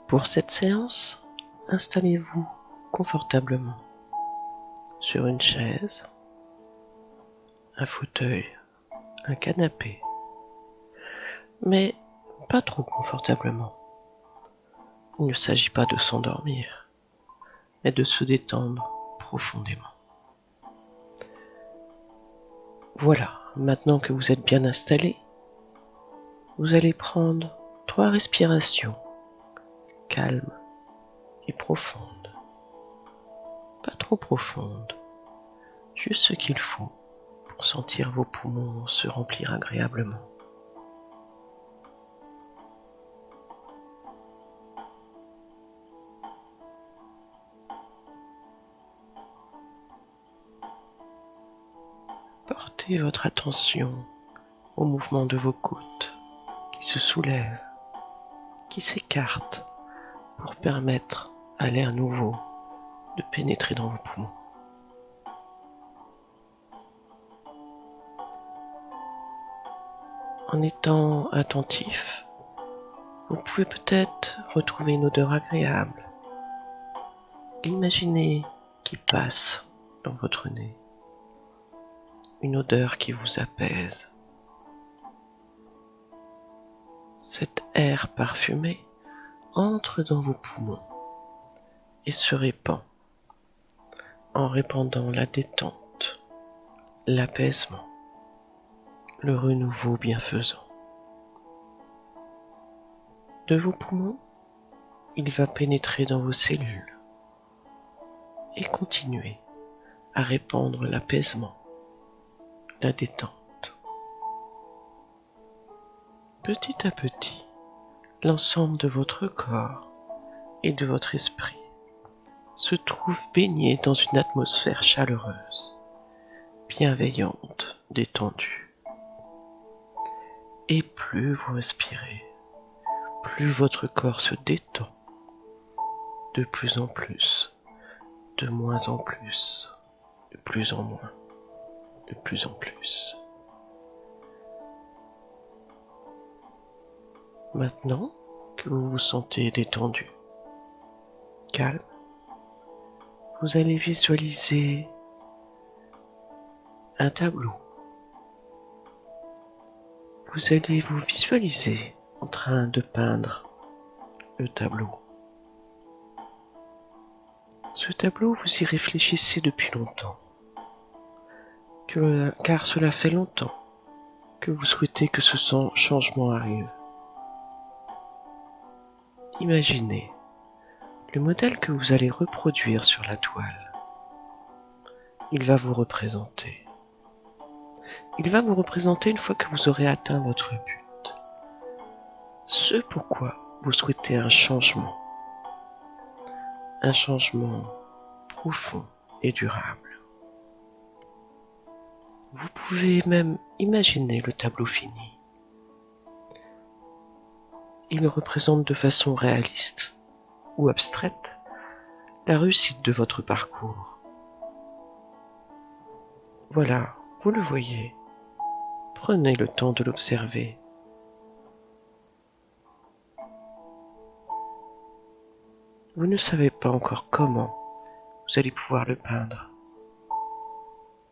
Pour cette séance, installez-vous confortablement sur une chaise, un fauteuil, un canapé, mais pas trop confortablement. Il ne s'agit pas de s'endormir, mais de se détendre profondément. Voilà, maintenant que vous êtes bien installé, vous allez prendre 3 respirations calmes et profondes. Pas trop profondes, juste ce qu'il faut pour sentir vos poumons se remplir agréablement. Portez votre attention au mouvement de vos côtes qui se soulèvent, qui s'écartent pour permettre à l'air nouveau de pénétrer dans vos poumons. En étant attentif, vous pouvez peut-être retrouver une odeur agréable. Imaginez qu'il passe dans votre nez, une odeur qui vous apaise. Cet air parfumé entre dans vos poumons et se répand en répandant la détente, l'apaisement, le renouveau bienfaisant. De vos poumons, il va pénétrer dans vos cellules et continuer à répandre l'apaisement, la détente. Petit à petit, l'ensemble de votre corps et de votre esprit se trouve baigné dans une atmosphère chaleureuse, bienveillante, détendue. Et plus vous respirez, plus votre corps se détend, de plus en plus, de moins en plus, de plus en moins, de plus en plus. Maintenant que vous vous sentez détendu, calme, vous allez visualiser un tableau. Vous allez vous visualiser en train de peindre le tableau. Ce tableau, vous y réfléchissez depuis longtemps, car cela fait longtemps que vous souhaitez que ce changement arrive. Imaginez le modèle que vous allez reproduire sur la toile. Il va vous représenter. Il va vous représenter une fois que vous aurez atteint votre but. Ce pourquoi vous souhaitez un changement profond et durable. Vous pouvez même imaginer le tableau fini. Il représente de façon réaliste ou abstraite la réussite de votre parcours. Voilà, vous le voyez. Prenez le temps de l'observer. Vous ne savez pas encore comment vous allez pouvoir le peindre.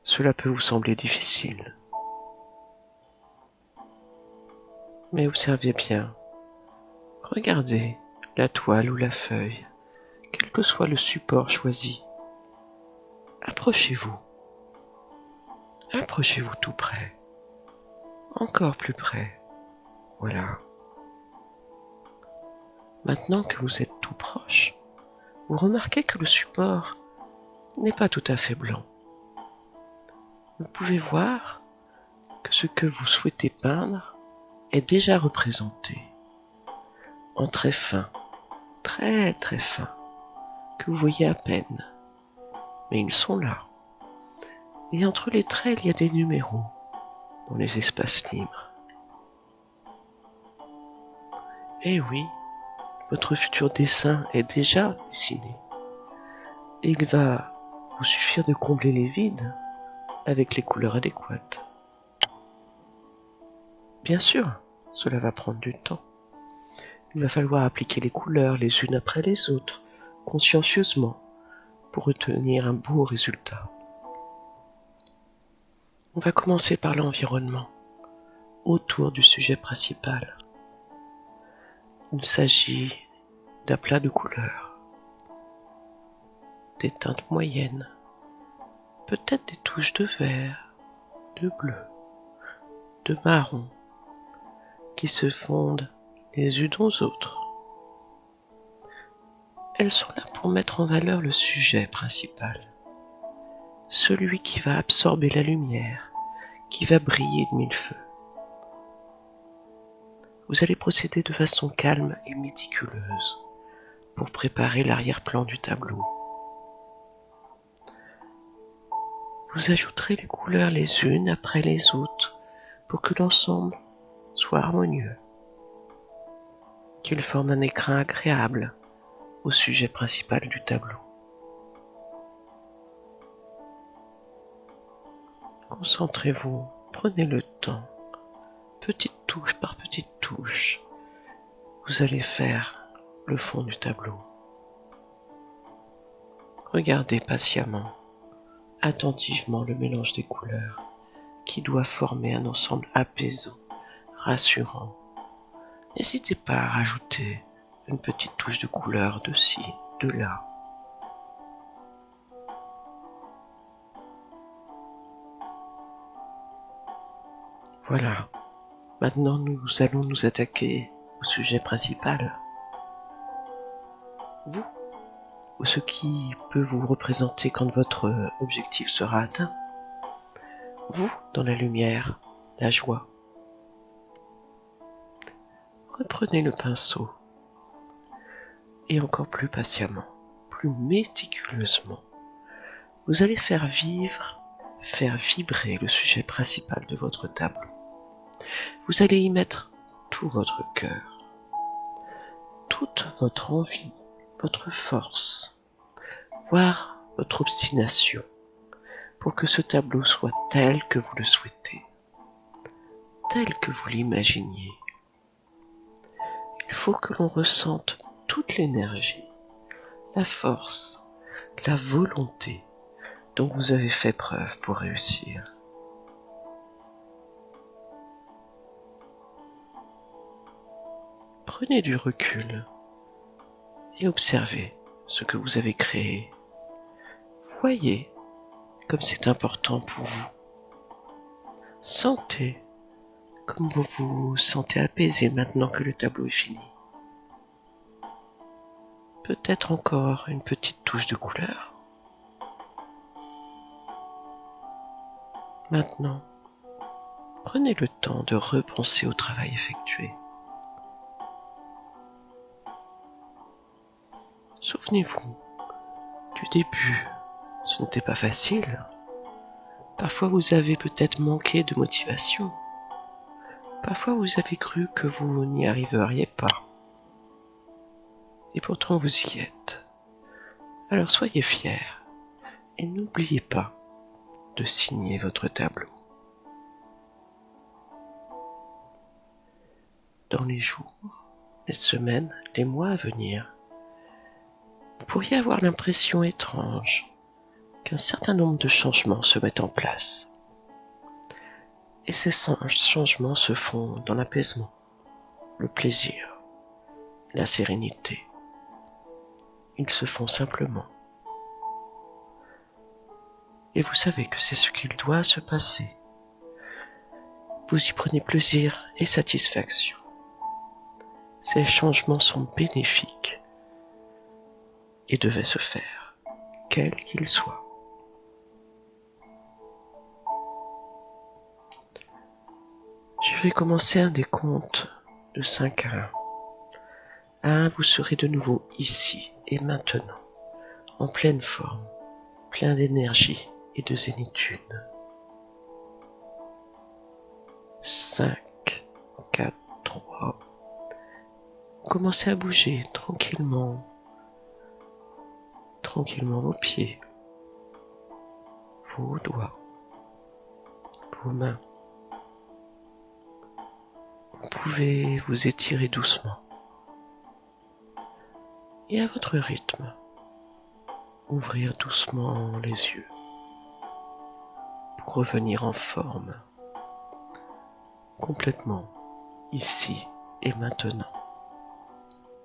Cela peut vous sembler difficile. Mais observez bien. Regardez la toile ou la feuille, quel que soit le support choisi. Approchez-vous. Approchez-vous tout près. Encore plus près. Voilà. Maintenant que vous êtes tout proche, vous remarquez que le support n'est pas tout à fait blanc. Vous pouvez voir que ce que vous souhaitez peindre est déjà représenté en traits fins, très très fins, que vous voyez à peine, mais ils sont là. Et entre les traits, il y a des numéros dans les espaces libres. Eh oui, votre futur dessin est déjà dessiné. Et il va vous suffire de combler les vides avec les couleurs adéquates. Bien sûr, cela va prendre du temps. Il va falloir appliquer les couleurs les unes après les autres, consciencieusement, pour obtenir un beau résultat. On va commencer par l'environnement, autour du sujet principal. Il s'agit d'aplats de couleurs, des teintes moyennes, peut-être des touches de vert, de bleu, de marron, qui se fondent les unes aux autres. Elles sont là pour mettre en valeur le sujet principal, celui qui va absorber la lumière, qui va briller de mille feux. Vous allez procéder de façon calme et méticuleuse pour préparer l'arrière-plan du tableau. Vous ajouterez les couleurs les unes après les autres pour que l'ensemble soit harmonieux, qu'il forme un écrin agréable au sujet principal du tableau. Concentrez-vous, prenez le temps, petite touche par petite touche, vous allez faire le fond du tableau. Regardez patiemment, attentivement le mélange des couleurs qui doit former un ensemble apaisant, rassurant. N'hésitez pas à rajouter une petite touche de couleur de ci, de là. Voilà, maintenant nous allons nous attaquer au sujet principal. Vous, ou ce qui peut vous représenter quand votre objectif sera atteint. Vous, dans la lumière, la joie. Reprenez le pinceau et encore plus patiemment, plus méticuleusement, vous allez faire vibrer le sujet principal de votre tableau. Vous allez y mettre tout votre cœur, toute votre envie, votre force, voire votre obstination, pour que ce tableau soit tel que vous le souhaitez, tel que vous l'imaginiez. Il faut que l'on ressente toute l'énergie, la force, la volonté dont vous avez fait preuve pour réussir. Prenez du recul et observez ce que vous avez créé. Voyez comme c'est important pour vous. Sentez comme vous vous sentez apaisé maintenant que le tableau est fini. Peut-être encore une petite touche de couleur. Maintenant, prenez le temps de repenser au travail effectué. Souvenez-vous du début, ce n'était pas facile. Parfois vous avez peut-être manqué de motivation. Parfois vous avez cru que vous n'y arriveriez pas. Et pourtant vous y êtes. Alors soyez fiers et n'oubliez pas de signer votre tableau. Dans les jours, les semaines, les mois à venir, vous pourriez avoir l'impression étrange qu'un certain nombre de changements se mettent en place. Et ces changements se font dans l'apaisement, le plaisir, la sérénité. Ils se font simplement. Et vous savez que c'est ce qu'il doit se passer. Vous y prenez plaisir et satisfaction. Ces changements sont bénéfiques et devaient se faire, quels qu'ils soient. Je vais commencer un décompte de 5 à 1. À 1, vous serez de nouveau ici et maintenant, en pleine forme, plein d'énergie et de zénitude. 5, 4, 3. Commencez à bouger tranquillement vos pieds, vos doigts, vos mains. Vous pouvez vous étirer doucement et à votre rythme, ouvrir doucement les yeux pour revenir en forme, complètement ici et maintenant.